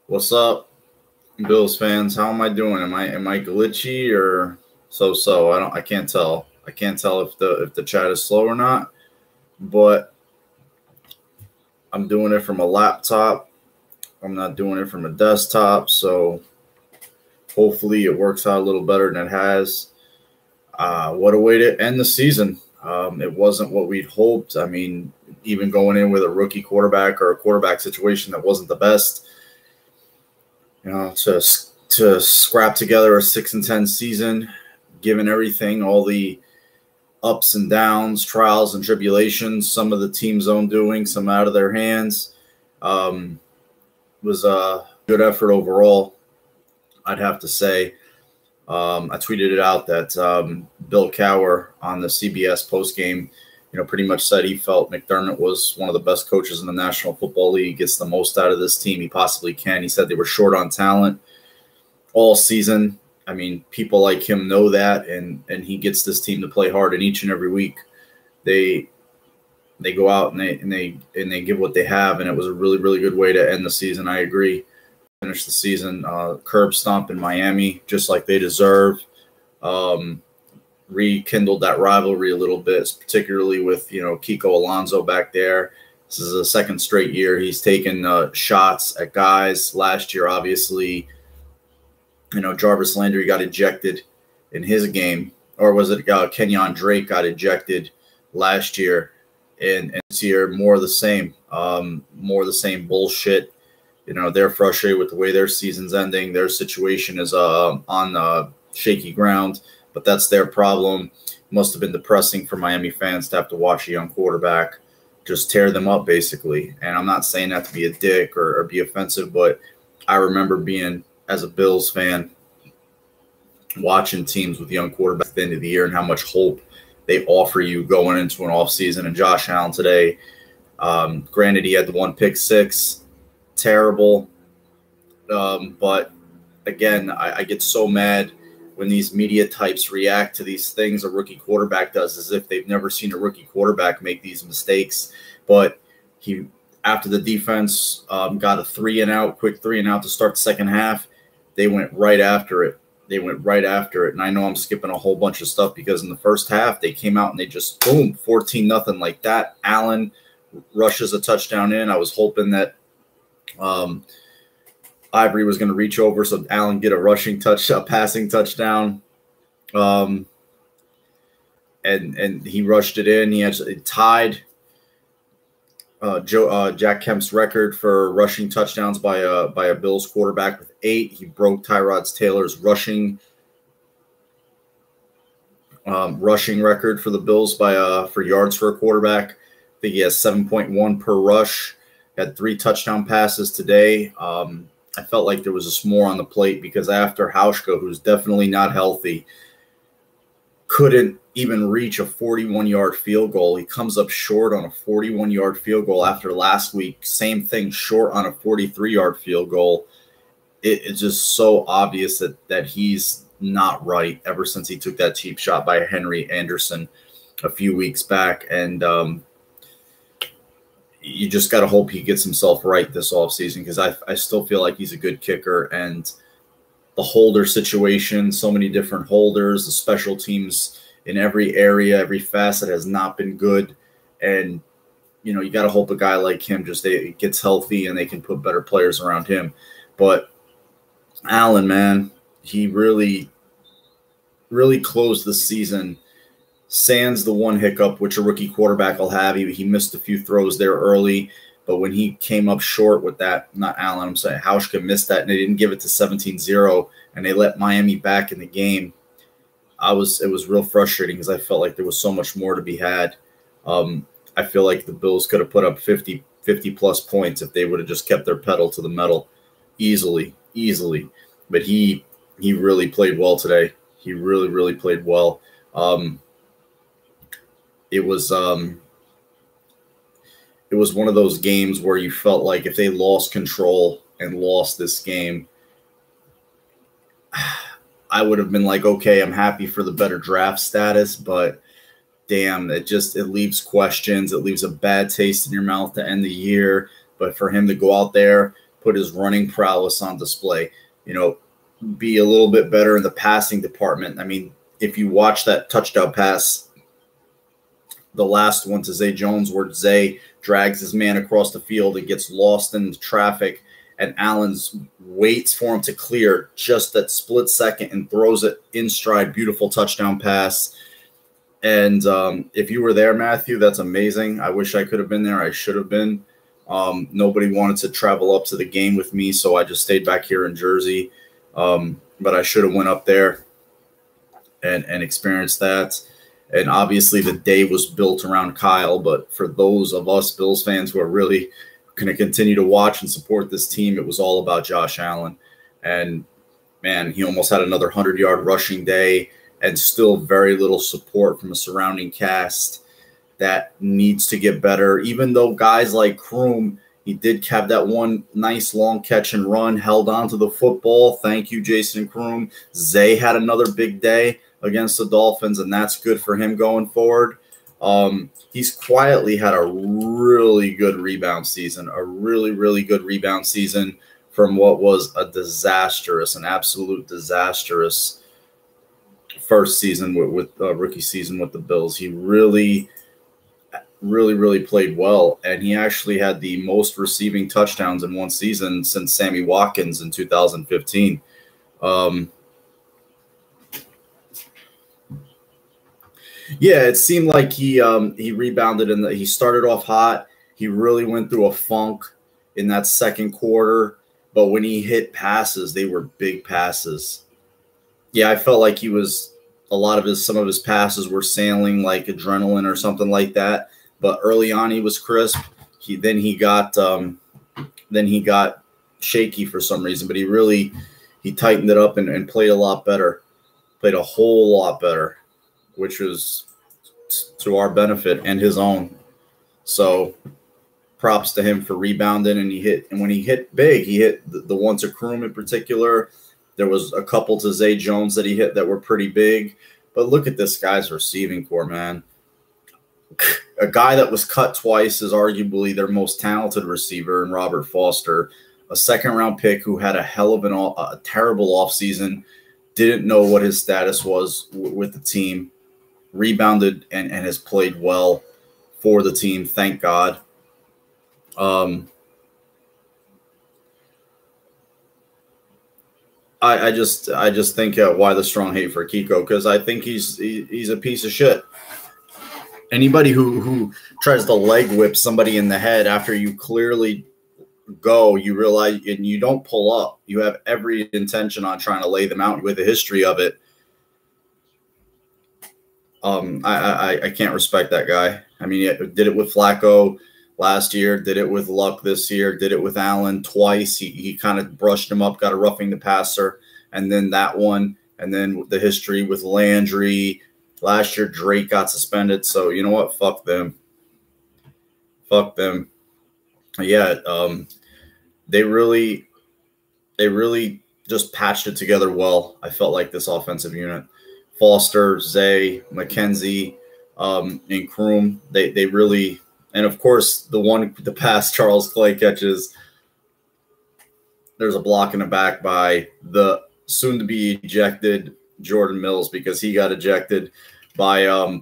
What's up, Bills fans? How am I doing? Am I glitchy or so? I can't tell. I can't tell if the chat is slow or not, but I'm doing it from a laptop. I'm not doing it from a desktop, so hopefully it works out a little better than it has. What a way to end the season. It wasn't what we'd hoped. I mean, even going in with a rookie quarterback or a quarterback situation that wasn't the best, to scrap together a 6-10 season, given everything, all the ups and downs, trials and tribulations, some of the team's own doing, some out of their hands, was a good effort overall, I'd have to say. I tweeted it out that Bill Cowher on the CBS postgame, pretty much said he felt McDermott was one of the best coaches in the National Football League, gets the most out of this team he possibly can. He said they were short on talent all season. I mean, people like him know that, and he gets this team to play hard in each and every week. They go out and they give what they have, and it was a really, really good way to end the season. I agree. Finish the season curb stomp in Miami, just like they deserve. Rekindled that rivalry a little bit, particularly with Kiko Alonso back there. This is the second straight year he's taken shots at guys. Last year, obviously, Jarvis Landry got ejected in his game, or was it Kenyon Drake got ejected last year? And this year, more of the same bullshit. They're frustrated with the way their season's ending. Their situation is on shaky ground, but that's their problem. It must have been depressing for Miami fans to have to watch a young quarterback just tear them up, basically. And I'm not saying that to be a dick or be offensive, but I remember being, as a Bills fan, watching teams with young quarterbacks at the end of the year and how much hope they offer you going into an offseason. And Josh Allen today, granted, he had the one pick six, terrible. But again, I get so mad when these media types react to these things a rookie quarterback does, as if they've never seen a rookie quarterback make these mistakes. But after the defense got a quick three and out to start the second half, they went right after it. And I know I'm skipping a whole bunch of stuff because in the first half, they came out and they just, boom, 14-0 like that. Allen rushes a touchdown in. I was hoping that Ivory was going to reach over so Allen get a passing touchdown. And he rushed it in. He actually tied Jack Kemp's record for rushing touchdowns by a Bills quarterback with 8. He broke Tyrod Taylor's rushing record for the Bills for yards for a quarterback. I think he has 7.1 per rush. Had 3 touchdown passes today. I felt like there was just more on the plate because after Hauschka, who's definitely not healthy, couldn't even reach a 41-yard field goal. He comes up short on a 41-yard field goal after last week. Same thing, short on a 43-yard field goal. It's just so obvious that he's not right ever since he took that cheap shot by Henry Anderson a few weeks back. And you just got to hope he gets himself right this offseason because I still feel like he's a good kicker. And the holder situation, so many different holders, the special teams in every area, every facet has not been good. And, you got to hope a guy like him just gets healthy and they can put better players around him. But Allen, man, he really, really closed the season. Sans the one hiccup, which a rookie quarterback will have. He missed a few throws there early, but when he came up short with that, not Allen, I'm saying Hauschka missed that, and they didn't give it to 17-0, and they let Miami back in the game. It was real frustrating because I felt like there was so much more to be had. I feel like the Bills could have put up 50-plus points if they would have just kept their pedal to the metal easily. But he really played well today. He really, really played well. It was one of those games where you felt like if they lost control and lost this game, I would have been like, okay, I'm happy for the better draft status, but damn, it leaves questions. It leaves a bad taste in your mouth to end the year. But for him to go out there, put his running prowess on display. Be a little bit better in the passing department. I mean, if you watch that touchdown pass, the last one to Zay Jones, where Zay drags his man across the field and gets lost in the traffic, and Allen's waits for him to clear just that split second and throws it in stride. Beautiful touchdown pass. And if you were there, Matthew, that's amazing. I wish I could have been there. I should have been. Nobody wanted to travel up to the game with me, so I just stayed back here in Jersey. But I should have went up there and experienced that. And obviously the day was built around Kyle. But for those of us Bills fans who are really going to continue to watch and support this team, it was all about Josh Allen. And, man, he almost had another 100-yard rushing day, and still very little support from a surrounding cast that needs to get better. Even though guys like Kroom, he did have that one nice long catch and run, held on to the football. Thank you, Jason Kroom. Zay had another big day against the Dolphins, and that's good for him going forward. He's quietly had a really good rebound season, a really, really good rebound season from what was an absolute disastrous first season with rookie season with the Bills. He really played well, and he actually had the most receiving touchdowns in one season since Sammy Watkins in 2015. Yeah, it seemed like he rebounded he started off hot. He really went through a funk in that second quarter, but when he hit passes, they were big passes. Yeah, I felt like some of his passes were sailing like adrenaline or something like that. But early on, he was crisp. Then he got shaky for some reason. But he tightened it up and played a lot better, played a whole lot better, which was to our benefit and his own. So props to him for rebounding. And when he hit big, he hit the one to Kroom in particular. There was a couple to Zay Jones that he hit that were pretty big. But look at this guy's receiving core, man. A guy that was cut twice is arguably their most talented receiver in Robert Foster, a second-round pick who had a hell of a terrible offseason, didn't know what his status was with the team, rebounded and has played well for the team, thank God. I just think why the strong hate for Kiko, because I think he's a piece of shit. Anybody who tries to leg whip somebody in the head after you clearly go, you realize, and you don't pull up, you have every intention on trying to lay them out with a history of it. I can't respect that guy. I mean, it did it with Flacco last year, did it with Luck this year, did it with Allen twice. He kind of brushed him up, got a roughing the passer, and then that one, and then the history with Landry. Last year, Drake got suspended. So, you know what? Fuck them. Fuck them. Yeah, they really just patched it together well. I felt like this offensive unit. Foster, Zay, McKenzie, and Kroom, they really – and, of course, the pass Charles Clay catches, there's a block in the back by the soon-to-be ejected Jordan Mills, because he got ejected by I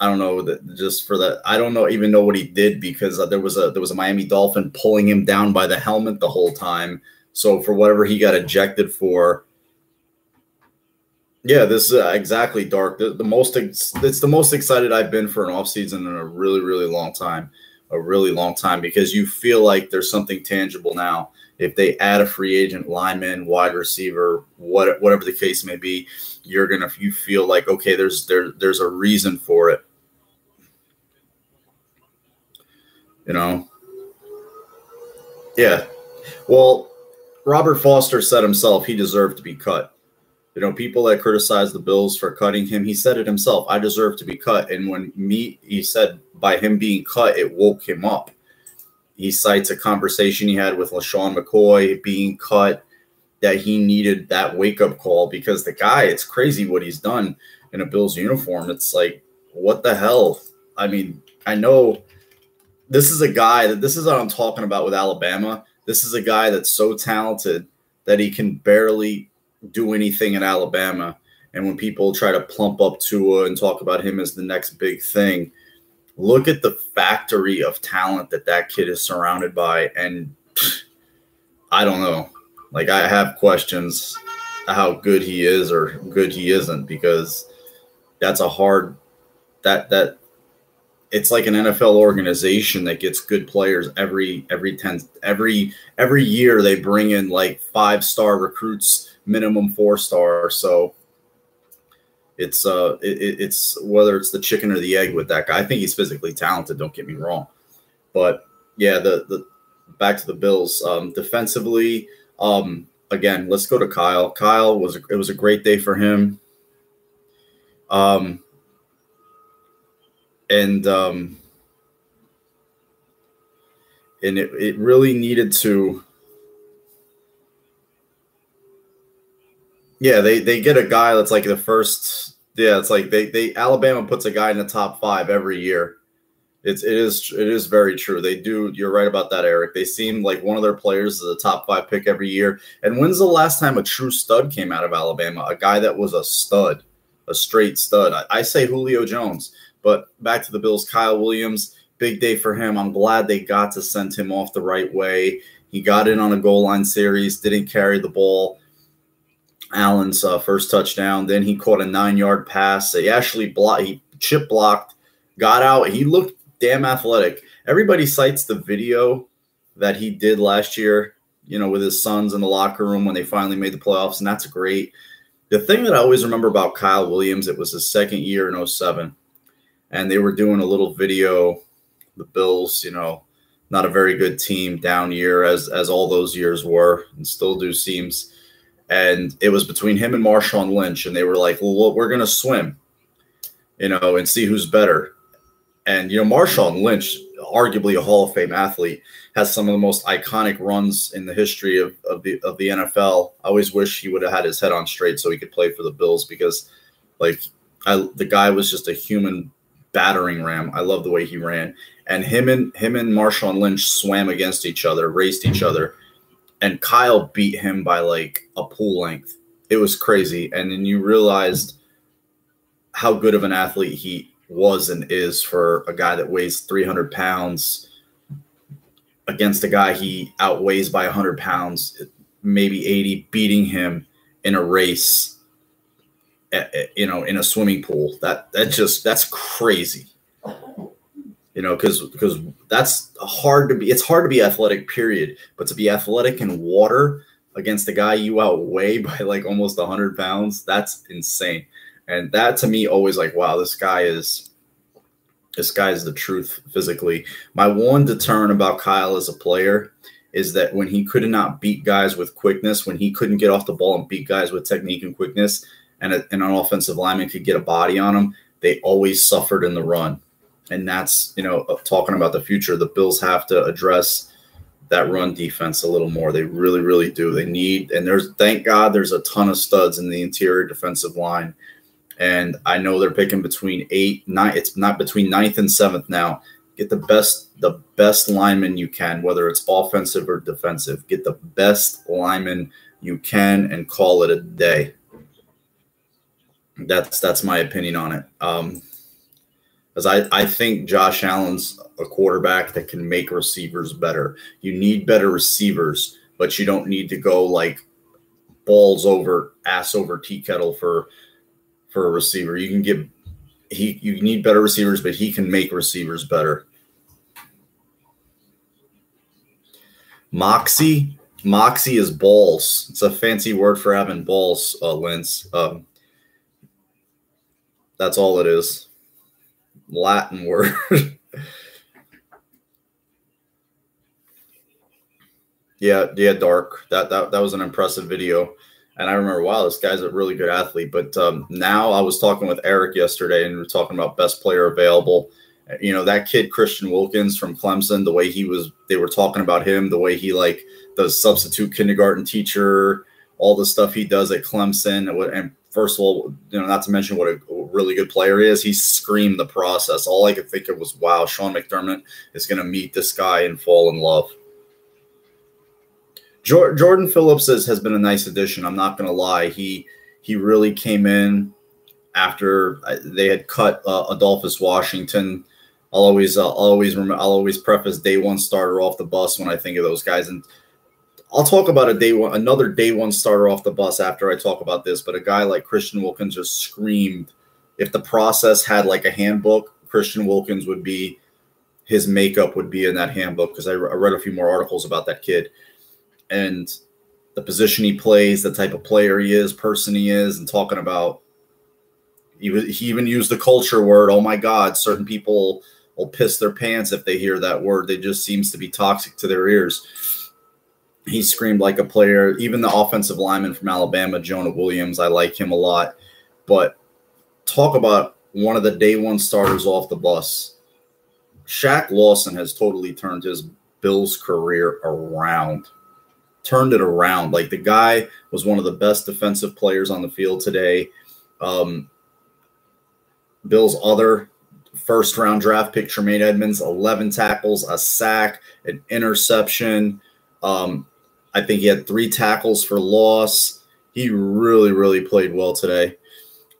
don't know, just for that. I don't even know what he did, because there was a Miami Dolphin pulling him down by the helmet the whole time. So for whatever he got ejected for, yeah, this is exactly, Dark. It's the most excited I've been for an offseason in a really, really long time. A really long time, because you feel like there's something tangible now. If they add a free agent, lineman, wide receiver, whatever the case may be, you feel like, okay, there's a reason for it. You know? Yeah. Well, Robert Foster said himself he deserved to be cut. You know, people that criticize the Bills for cutting him, he said it himself, I deserve to be cut. And he said by him being cut, it woke him up. He cites a conversation he had with LaShawn McCoy being cut, that he needed that wake-up call, because the guy, it's crazy what he's done in a Bills uniform. It's like, what the hell? I mean, I know this is a guy that this is what I'm talking about with Alabama. This is a guy that's so talented that he can barely do anything in Alabama. And when people try to plump up Tua and talk about him as the next big thing, look at the factory of talent that kid is surrounded by. And I don't know. Like, I have questions how good he is or good he isn't, because that's a hard that it's like an NFL organization that gets good players every year. They bring in like 5-star recruits, minimum 4-star. So it's whether it's the chicken or the egg with that guy. I think he's physically talented, don't get me wrong. But yeah, the back to the Bills. Defensively, again, let's go to Kyle. Kyle it was a great day for him. And it really needed to. Yeah, they get a guy that's like the first. Yeah, it's like they Alabama puts a guy in the top 5 every year. It is very true. They do. You're right about that, Eric. They seem like one of their players is a top 5 pick every year. And when's the last time a true stud came out of Alabama? A guy that was a stud, a straight stud. I say Julio Jones. But back to the Bills, Kyle Williams, big day for him. I'm glad they got to send him off the right way. He got in on a goal line series, didn't carry the ball. Allen's first touchdown. Then he caught a 9-yard pass. He actually he chip blocked, got out. He looked damn athletic. Everybody cites the video that he did last year, with his sons in the locker room when they finally made the playoffs, and that's great. The thing that I always remember about Kyle Williams, it was his second year in 2007. And they were doing a little video, the Bills, not a very good team, down year as all those years were and still do seems. And it was between him and Marshawn Lynch. And they were like, well, we're going to swim, and see who's better. And, Marshawn Lynch, arguably a Hall of Fame athlete, has some of the most iconic runs in the history of the NFL. I always wish he would have had his head on straight so he could play for the Bills, because, the guy was just a human battering ram. I love the way he ran. And him and Marshawn Lynch swam against each other, raced each other, and Kyle beat him by like a pool length. It was crazy. And then you realized how good of an athlete he was and is for a guy that weighs 300 pounds against a guy he outweighs by 100 pounds, maybe 80, beating him in a race. In a swimming pool. That's crazy. Because that's hard to be. It's hard to be athletic, period. But to be athletic in water against a guy you outweigh by like almost 100 pounds, that's insane. And that to me always like, wow, this guy is the truth physically. My one deterrent about Kyle as a player is that when he could not beat guys with quickness, when he couldn't get off the ball and beat guys with technique and quickness, and an offensive lineman could get a body on him, they always suffered in the run. And that's, talking about the future, the Bills have to address that run defense a little more. They really, really do. They need, and thank God there's a ton of studs in the interior defensive line. And I know they're picking between 8, 9. It's not between 9th and 7th now. Get the best lineman you can, whether it's offensive or defensive. Get the best lineman you can and call it a day. That's my opinion on it. Because I think Josh Allen's a quarterback that can make receivers better. You need better receivers, but you don't need to go like balls over, ass over tea kettle for a receiver. You need better receivers, but he can make receivers better. Moxie is balls. It's a fancy word for having balls, Linz. That's all it is. Latin word. Yeah, Dark. That was an impressive video. And I remember, wow, this guy's a really good athlete. But now I was talking with Eric yesterday, and we were talking about best player available. That kid, Christian Wilkins from Clemson, the way they were talking about him, the way he does substitute kindergarten teacher, all the stuff he does at Clemson, and first of all, not to mention what a really good player he is, he screamed the process. All I could think of was, wow, Sean McDermott is going to meet this guy and fall in love. Jordan Phillips has been a nice addition. I'm not going to lie. He really came in after they had cut Adolphus Washington. I'll always preface day one starter off the bus when I think of those guys, and I'll talk about another day one starter off the bus after I talk about this. But a guy like Christian Wilkins just screamed. If the process had like a handbook, Christian Wilkins would be, his makeup would be in that handbook, because I read a few more articles about that kid and the position he plays, the type of player he is, person he is, and talking about, he even used the culture word. Oh my God, certain people will piss their pants if they hear that word. They just seems to be toxic to their ears. He screamed like a player. Even the offensive lineman from Alabama, Jonah Williams, I like him a lot. But talk about one of the day one starters off the bus. Shaq Lawson has totally turned his Bills career around. Turned it around. Like, the guy was one of the best defensive players on the field today. Bills' other first-round draft pick, Tremaine Edmonds, 11 tackles, a sack, an interception. I think he had 3 tackles for loss. He really, really played well today.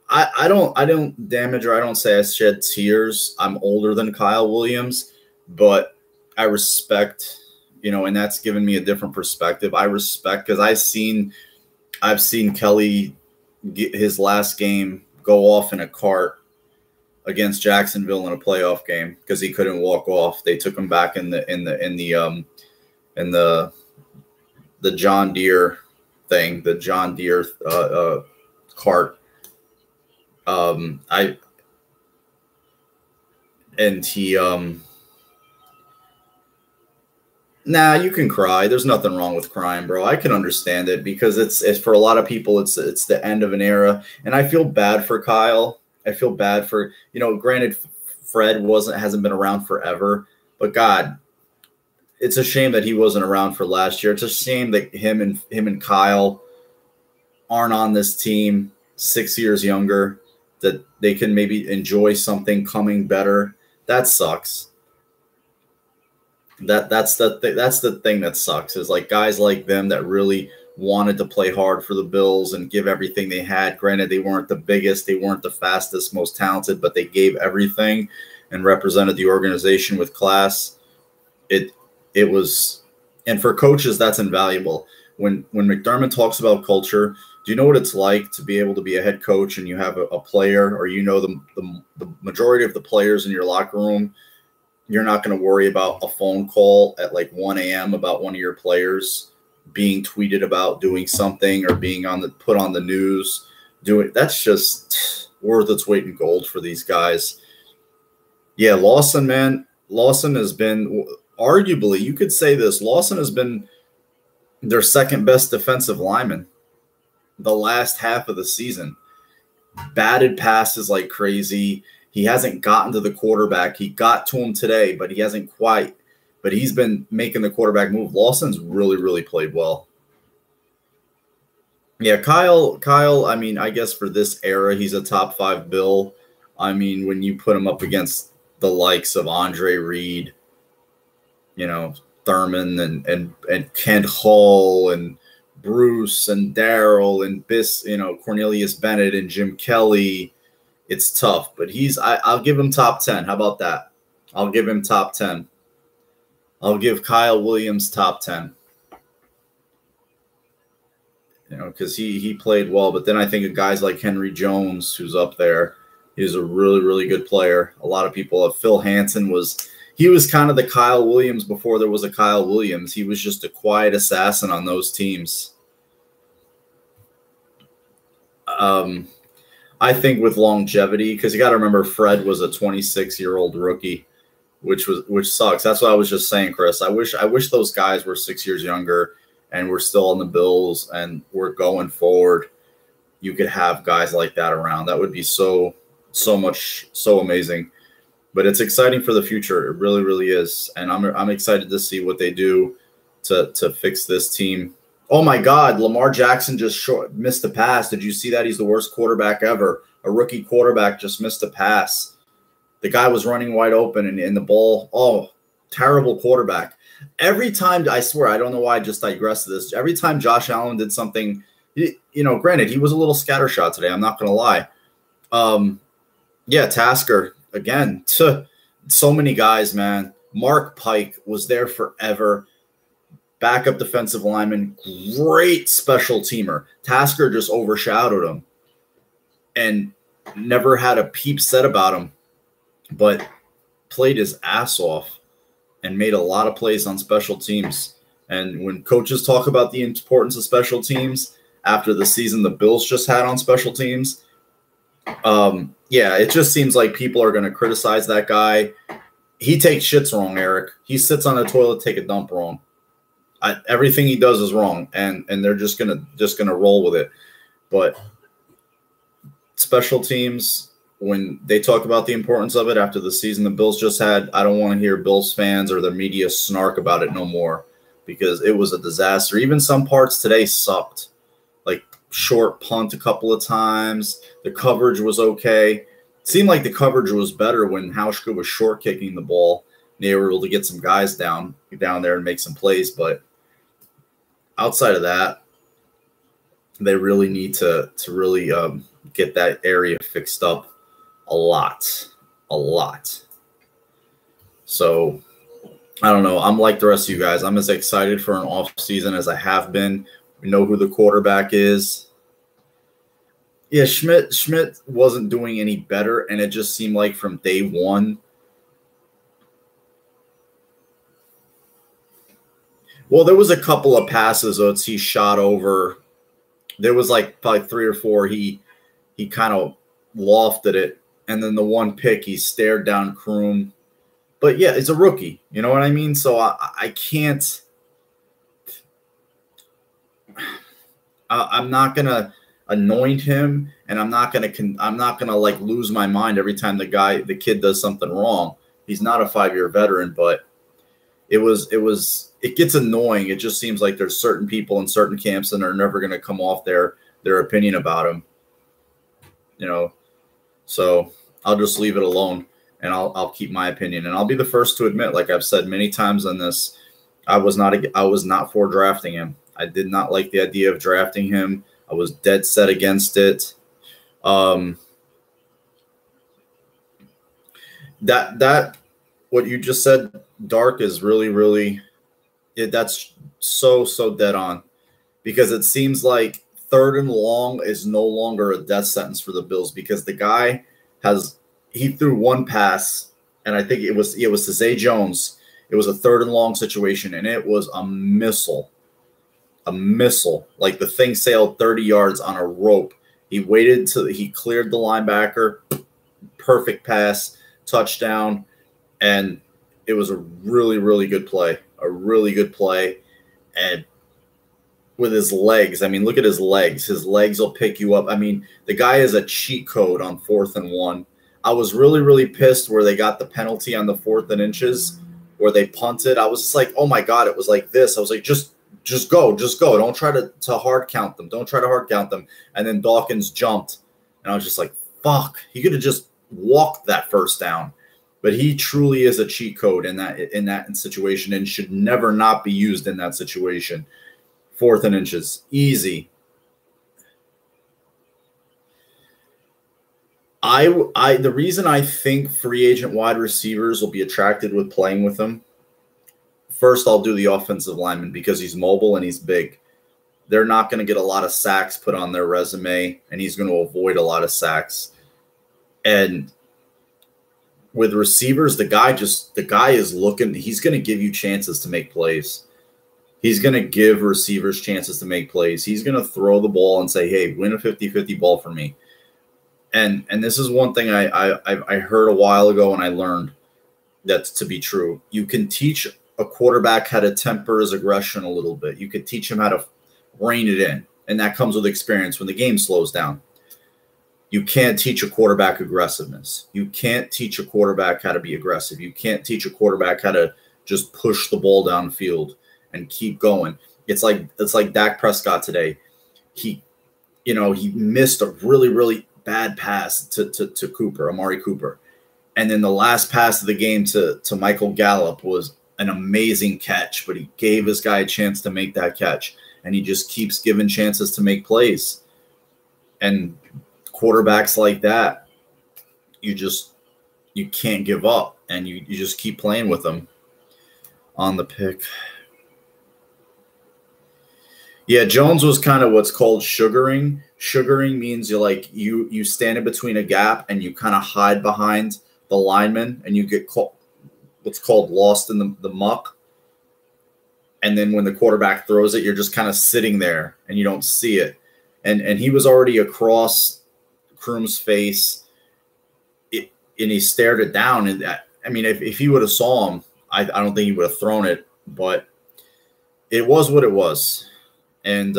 I don't damage, or I don't say I shed tears. I'm older than Kyle Williams, but I respect, and that's given me a different perspective. I respect, because I've seen Kelly get his last game go off in a cart against Jacksonville in a playoff game because he couldn't walk off. They took him back in the John Deere thing, the John Deere cart. Nah, you can cry. There's nothing wrong with crying, bro. I can understand it, because it's for a lot of people, it's the end of an era. And I feel bad for Kyle. I feel bad for, granted, Fred hasn't been around forever, but God, it's a shame that he wasn't around for last year. It's a shame that him and Kyle aren't on this team 6 years younger, that they can maybe enjoy something coming better. That sucks. That's the thing that sucks, is like guys like them that really wanted to play hard for the Bills and give everything they had. Granted, they weren't the biggest, they weren't the fastest, most talented, but they gave everything and represented the organization with class. It was, and for coaches, that's invaluable. When McDermott talks about culture, do you know what it's like to be able to be a head coach and you have a player, or the majority of the players in your locker room, you're not going to worry about a phone call at like 1 a.m. about one of your players being tweeted about doing something or being put on the news. That's just worth its weight in gold for these guys. Yeah, Lawson, man. Lawson has been, arguably, you could say this, Lawson has been their second best defensive lineman the last half of the season. Batted passes like crazy. He hasn't gotten to the quarterback. He got to him today, but he hasn't quite. But he's been making the quarterback move. Lawson's really, really played well. Yeah, Kyle, I mean, I guess for this era, he's a top 5 Bill. I mean, when you put him up against the likes of Andre Reed, Thurman and Kent Hull and Bruce and Darryl and Cornelius Bennett and Jim Kelly, it's tough. But I'll give him top 10. How about that? I'll give him top 10. I'll give Kyle Williams top 10. Because he played well. But then I think of guys like Henry Jones, who's up there. He's a really, really good player. A lot of people have. Phil Hansen was kind of the Kyle Williams before there was a Kyle Williams. He was just a quiet assassin on those teams. I think with longevity, because you got to remember Fred was a 26-year-old rookie, which sucks. That's what I was just saying, Chris. I wish those guys were 6 years younger and we're still on the Bills and we're going forward. You could have guys like that around. That would be so amazing. But it's exciting for the future. It really, really is. And I'm excited to see what they do to fix this team Oh my God, Lamar Jackson just missed a pass. Did you see that? He's the worst quarterback ever. A rookie quarterback just missed a pass. The guy was running wide open and the ball, oh, terrible quarterback. Every time, I swear, I don't know why I just digressed to this. Every time Josh Allen did something, granted, he was a little scattershot today. I'm not going to lie. Yeah, Tasker, again, so many guys, man. Mark Pike was there forever. Backup defensive lineman, great special teamer. Tasker just overshadowed him and never had a peep said about him, but played his ass off and made a lot of plays on special teams. And when coaches talk about the importance of special teams after the season the Bills just had on special teams, yeah, it just seems like people are going to criticize that guy. He takes shits wrong, Eric. He sits on the toilet, take a dump wrong. Everything he does is wrong, and they're just gonna roll with it. But special teams, when they talk about the importance of it after the season the Bills just had, I don't want to hear Bills fans or the media snark about it no more, because it was a disaster. Even some parts today sucked, like short punt a couple of times. The coverage was okay. It seemed like the coverage was better when Hauschka was short kicking the ball. They were able to get some guys down there and make some plays, but outside of that, they really need to really get that area fixed up a lot. So I don't know. I'm like the rest of you guys. I'm as excited for an off season as I have been. We know who the quarterback is. Yeah, Schmidt wasn't doing any better, and it just seemed like from day one. Well, there was a couple of passes that he shot over. There was like probably 3 or 4. He kind of lofted it, and then the one pick he stared down Kroom. But yeah, it's a rookie. You know what I mean? So I can't. I'm not gonna anoint him, and I'm not gonna like lose my mind every time the kid does something wrong. He's not a 5-year veteran, but it gets annoying. It just seems like there's certain people in certain camps and they're never going to come off their opinion about him. So I'll just leave it alone, and I'll keep my opinion. And I'll be the first to admit, like I've said many times on this, I was not for drafting him. I did not like the idea of drafting him. I was dead set against it. That what you just said, Dark, is really that's so dead on, because it seems like 3rd and long is no longer a death sentence for the Bills, because the guy he threw one pass, and I think it was to Zay Jones. It was a 3rd and long situation, and it was a missile. Like the thing sailed 30 yards on a rope. He waited till he cleared the linebacker. Perfect pass, touchdown, and it was a really good play. And with his legs, I mean, look at his legs. His legs will pick you up. I mean, the guy is a cheat code on 4th and 1. I was really pissed where they got the penalty on the 4th and inches where they punted. I was just like, oh my God, it was like this. I was like, just go. Don't try to hard count them. Don't try to hard count them. And then Dawkins jumped, and I was just like, fuck. He could have just walked that first down. But he truly is a cheat code in that situation, and should never not be used in that situation. 4th and inches, easy. The reason I think free agent wide receivers will be attracted with playing with them. First, I'll do the offensive lineman, because he's mobile and he's big. They're not going to get a lot of sacks put on their resume, and he's going to avoid a lot of sacks. And with receivers, the guy is looking. He's going to give you chances to make plays. He's going to give receivers chances to make plays. He's going to throw the ball and say, hey, win a 50-50 ball for me. And this is one thing I heard a while ago, and I learned that's to be true. You can teach a quarterback how to temper his aggression a little bit. You could teach him how to rein it in, and that comes with experience when the game slows down. You can't teach a quarterback aggressiveness. You can't teach a quarterback how to be aggressive. You can't teach a quarterback how to just push the ball downfield and keep going. It's like Dak Prescott today. He missed a really, really bad pass to Cooper, Amari Cooper. And then the last pass of the game to Michael Gallup was an amazing catch, but he gave his guy a chance to make that catch. And he just keeps giving chances to make plays. And quarterbacks like that, you can't give up, and you just keep playing with them. On the pick. Yeah, Jones was kind of what's called sugaring. Sugaring means you stand in between a gap and you kind of hide behind the lineman, and you get what's called lost in the muck. And then when the quarterback throws it, you're just kind of sitting there and you don't see it. And he was already across Kroom's face, and he stared it down. And I mean, if he would have saw him, I don't think he would have thrown it. But it was what it was. And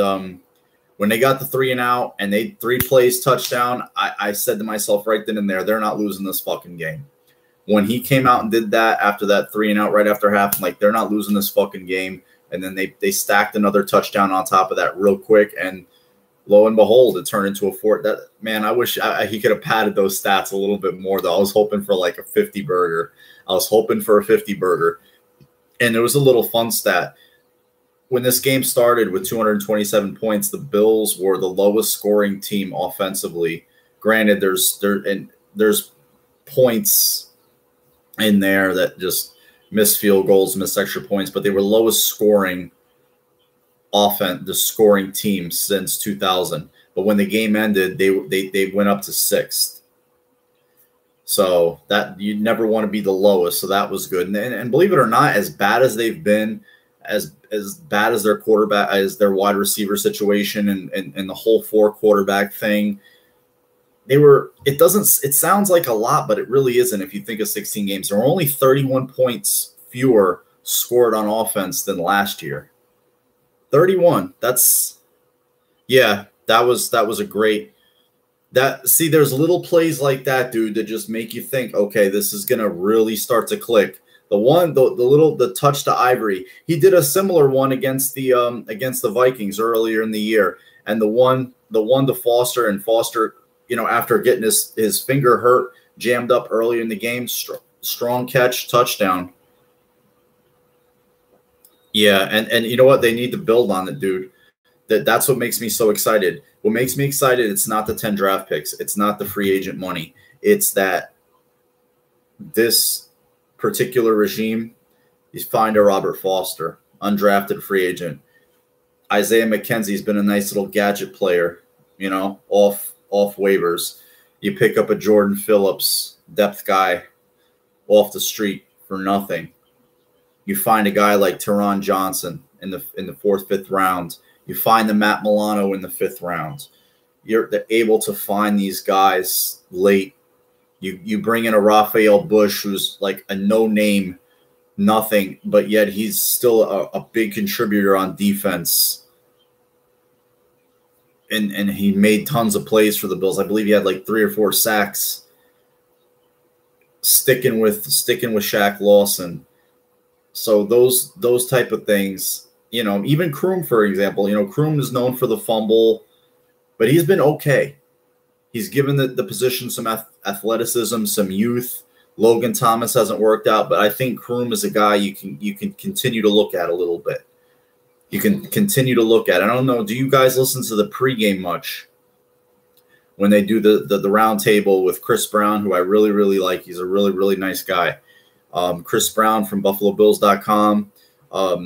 when they got the 3-and-out and they 3 plays touchdown, I said to myself right then and there, they're not losing this fucking game. When he came out and did that after that 3-and-out right after half, I'm like, they're not losing this fucking game. And then they stacked another touchdown on top of that real quick, and lo and behold, it turned into a fort. That man, I wish he could have padded those stats a little bit more. Though I was hoping for like a 50 burger. I was hoping for a 50 burger, and there was a little fun stat. When this game started with 227 points, the Bills were the lowest scoring team offensively. Granted, there's points in there that just missed field goals, missed extra points, but they were lowest scoring the scoring team since 2000. But when the game ended, they went up to 6th. So that you never want to be the lowest. So that was good. And believe it or not, as bad as they've been, as bad as their quarterback, as their wide receiver situation and the whole 4 quarterback thing, it sounds like a lot, but it really isn't. If you think of 16 games, there were only 31 points fewer scored on offense than last year. 31. That was a great. There's little plays like that, dude, that just make you think, okay, this is gonna really start to click. The touch to Ivory, he did a similar one against the Vikings earlier in the year, and the one to Foster, and Foster, after getting his finger hurt, jammed up early in the game, strong catch, touchdown. Yeah, and you know what? They need to build on it, dude. That's what makes me so excited. What makes me excited, it's not the 10 draft picks. It's not the free agent money. It's that this particular regime is find a Robert Foster, undrafted free agent. Isaiah McKenzie's been a nice little gadget player, off waivers. You pick up a Jordan Phillips, depth guy, off the street for nothing. You find a guy like Teron Johnson in the 4th, 5th round. You find the Matt Milano in the 5th round. They're able to find these guys late. You bring in a Raphael Bush, who's like a no-name, nothing, but yet he's still a big contributor on defense. And he made tons of plays for the Bills. I believe he had like 3 or 4 sacks. Sticking with Shaq Lawson. So those type of things, even Kroom, for example, Kroom is known for the fumble, but he's been okay. He's given the position some athleticism, some youth. Logan Thomas hasn't worked out, but I think Kroom is a guy you can continue to look at a little bit. You can continue to look at. I don't know. Do you guys listen to the pregame much? When they do the round table with Chris Brown, who I really, really like. He's a really, really nice guy. Chris Brown from BuffaloBills.com,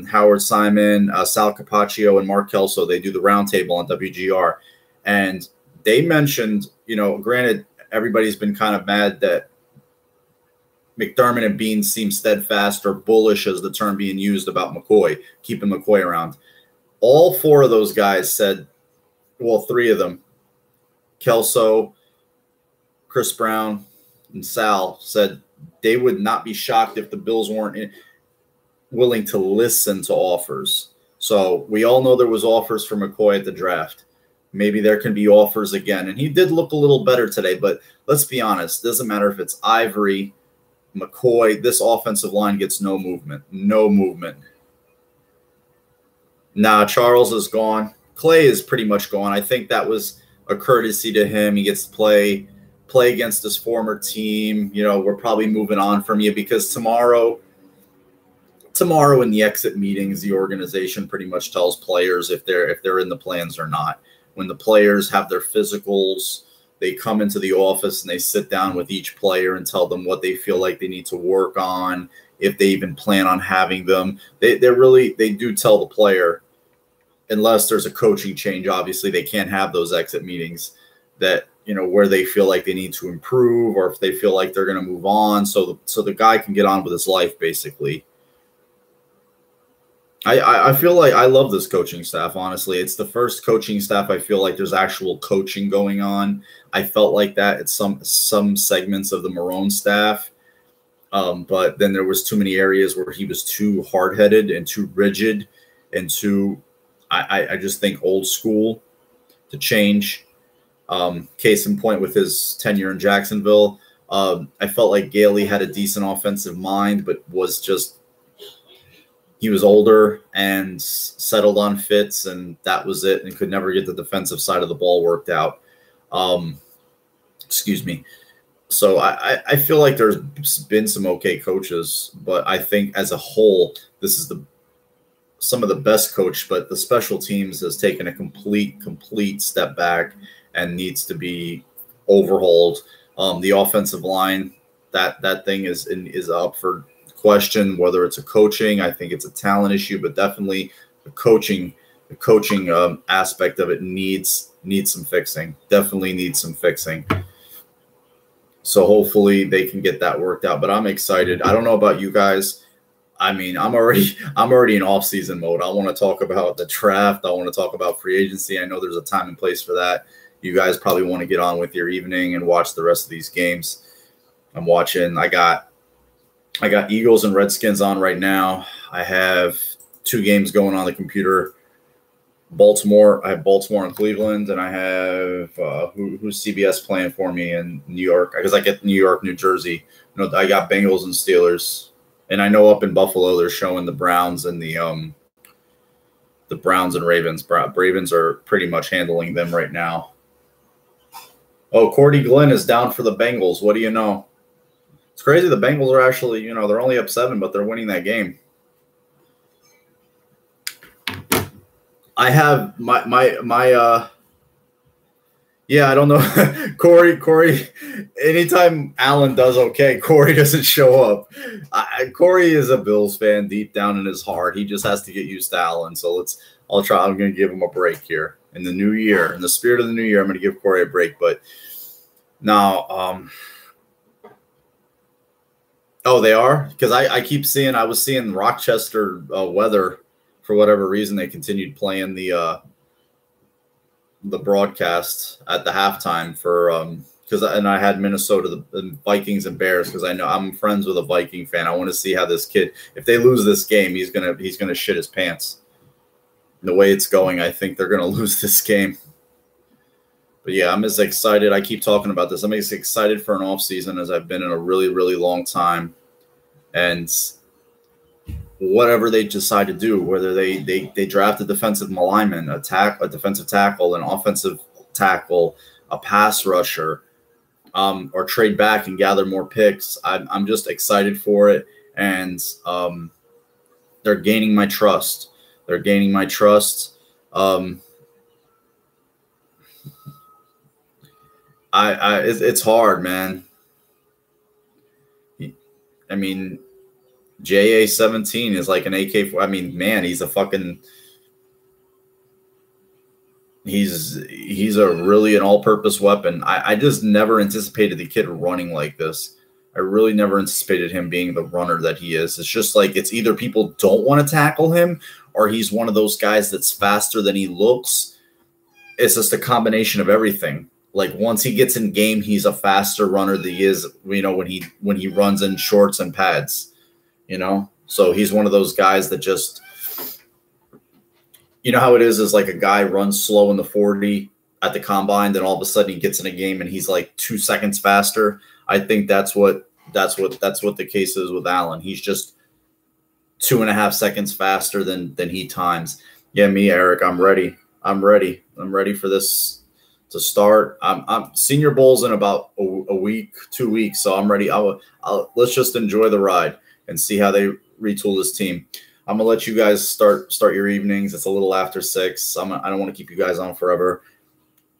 Howard Simon, Sal Capaccio, and Mark Kelso. They do the round table on WGR. And they mentioned, granted, everybody's been kind of mad that McDermott and Bean seem steadfast or bullish, as the term being used, about McCoy, keeping McCoy around. All 4 of those guys said, well, 3 of them, Kelso, Chris Brown, and Sal, said they would not be shocked if the Bills weren't willing to listen to offers. So we all know there was offers for McCoy at the draft. Maybe there can be offers again. And he did look a little better today, but let's be honest. It doesn't matter if it's Ivory, McCoy. This offensive line gets no movement. No movement. Nah, Charles is gone. Clay is pretty much gone. I think that was a courtesy to him. He gets to play against his former team. You know, we're probably moving on from you because tomorrow in the exit meetings, the organization pretty much tells players if they're in the plans or not. When the players have their physicals, they come into the office and they sit down with each player and tell them what they feel like they need to work on, if they even plan on having them. They do tell the player, unless there's a coaching change, obviously they can't have those exit meetings, that, you know, where they feel like they need to improve or if they feel like they're going to move on, so the guy can get on with his life, basically. I feel like I love this coaching staff, honestly. It's the first coaching staff I feel like there's actual coaching going on. I felt like that at some segments of the Marone staff, but then there was too many areas where he was too hard-headed and too rigid and too, I just think, old school to change. Case in point with his tenure in Jacksonville, I felt like Gailey had a decent offensive mind, but was just, he was older and settled on fits, and that was it, and could never get the defensive side of the ball worked out. Excuse me. So I feel like there's been some okay coaches, but I think as a whole, this is some of the best coached, but the special teams has taken a complete step back and needs to be overhauled. The offensive line, that thing is up for question, whether it's a coaching. I think it's a talent issue, but definitely the coaching aspect of it needs some fixing. Definitely needs some fixing. So hopefully they can get that worked out. But I'm excited. I don't know about you guys. I mean, I'm already in off-season mode. I want to talk about the draft. I want to talk about free agency. I know there's a time and place for that. You guys probably want to get on with your evening and watch the rest of these games. I'm watching. I got Eagles and Redskins on right now. I have 2 games going on the computer. I have Baltimore and Cleveland, and I have who's CBS playing for me in New York, because I get New York, New Jersey. You know, I got Bengals and Steelers, and I know up in Buffalo they're showing the Browns and the Browns and Ravens. Ravens are pretty much handling them right now. Oh, Cordy Glenn is down for the Bengals. What do you know? It's crazy. The Bengals are actually, you know, they're only up 7, but they're winning that game. I have yeah, I don't know. Corey, anytime Allen does okay, Corey doesn't show up. Corey is a Bills fan deep down in his heart. He just has to get used to Allen. So I'm going to give him a break here in the new year. In the spirit of the new year, I'm going to give Corey a break. But now, oh, they are? Because I was seeing Rochester weather, for whatever reason, they continued playing the broadcast at the halftime for and I had Minnesota, the Vikings and Bears, because I know I'm friends with a Viking fan. I want to see how this kid, if they lose this game, he's gonna shit his pants. The way it's going, I think they're gonna lose this game. But yeah, I'm as excited. I keep talking about this. I'm as excited for an off season as I've been in a really, really long time. And whatever they decide to do, whether they draft a defensive lineman, a defensive tackle, an offensive tackle, a pass rusher, or trade back and gather more picks, I'm just excited for it. And they're gaining my trust. They're gaining my trust. It's hard, man. I mean, JA-17 is like an AK-4. I mean, man, he's a fucking he's a really an all-purpose weapon. I just never anticipated the kid running like this. I really never anticipated him being the runner that he is. It's just like it's either people don't want to tackle him or he's one of those guys that's faster than he looks. It's just a combination of everything. Like once he gets in game, he's a faster runner than he is, you know, when he runs in shorts and pads, you know. So he's one of those guys that just, you know how it is like a guy runs slow in the 40 at the combine, then all of a sudden he gets in a game and he's like 2 seconds faster. I think that's what the case is with Allen. He's just 2.5 seconds faster than he times. Yeah, me, Eric. I'm ready. I'm ready. I'm ready for this to start. I'm Senior Bowl's in about a week, 2 weeks, so I'm ready. Let's just enjoy the ride and see how they retool this team. I'm gonna let you guys start your evenings. It's a little after 6. I don't want to keep you guys on forever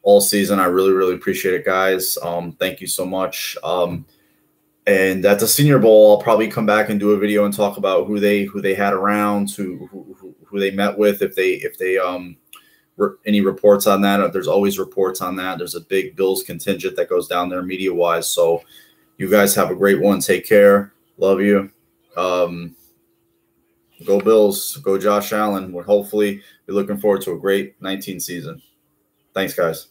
all season. I really appreciate it, guys. Thank you so much. And at the Senior Bowl, I'll probably come back and do a video and talk about who they had around, who they met with, if they any reports on that. There's always reports on that. There's a big Bills contingent that goes down there media wise. So you guys have a great one. Take care. Love you. Go Bills. Go Josh Allen. We're hopefully be looking forward to a great 19 season. Thanks, guys.